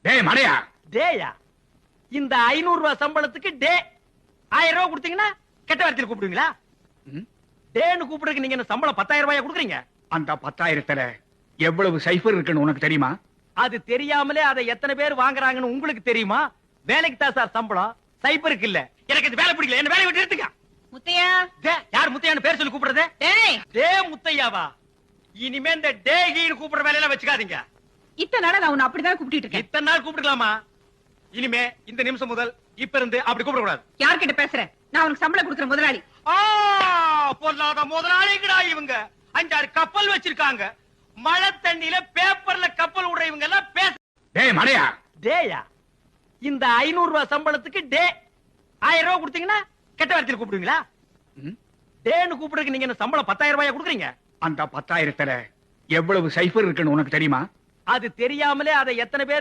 டேய் மடையா, டேயா? இந்த 500 ரூபாய் சம்பளத்துக்கு டே 1000 ரூபாய் கொடுத்தீங்கன்னா கெட்ட வார்த்தையில் கூப்பிடுவீங்களா? ம்? டேன்னு கூப்பிடுறதுக்கு நீங்க என்ன சம்பளம் 10,000 ரூபாயா கொடுக்குறீங்க? அந்த 10,000த்துல எவ்வளவு சைஃபர் இருக்குன்னு உனக்கு தெரியுமா? அது தெரியாமலே அதை எத்தனை பேர் வாங்குறாங்கன்னு உங்களுக்கு தெரியுமா? வேலைக்கு தான் சார் சம்பளம், சைபருக்கு இல்ல. எனக்கு இந்த வேலை பிடிக்கல, என்ன வேலையை விட்டு எடுத்துக்க. முத்தையா, டே, யார் முத்தையான்னு பேர் சொல்லி கூப்பிடுறது? டேய், டே முத்தையாவா? இனிமே இந்த டே கீன்னு கூப்பிடுற வேலையெல்லாம் வச்சுக்காதீங்க. இத்தனை நாளா நான் உன்னை அப்படிதான் கூப்பிட்டு இருக்கேன். இத்தனை நாள் கூப்பிட்டுக்கலாமா? இனிமே இந்த நிமிஷம் முதல் இப்ப இருந்து அப்படி கூப்பிட கூடாது. யார்கிட்ட பேசுறேன்? நான் உனக்கு சம்பளம் கொடுக்குற முதலாளி. பொல்லாத முதலாளிகளா இவங்க. 5-6 கப்பல் வச்சிருக்காங்க. மழை தண்ணியில பேப்பர்ல கப்பல் விடுற இவங்க எல்லாம் பேச. டேய் மடையா, டேயா? இந்த 500 ரூபாய் சம்பளத்துக்கு டே 1000 ரூபாய் கொடுத்தீங்கன்னா கெட்ட வார்த்தையில் கூப்பிடுவீங்களா? ம்? டேன்னு கூப்பிடுறதுக்கு நீங்க என்ன சம்பளம் 10,000 ரூபாயா கொடுக்குறீங்க? அந்த 10,000த்துல எவ்வளவு சைஃபர் இருக்குன்னு உனக்கு தெரியுமா? அது தெரியாமலே அதை எத்தனை பேர்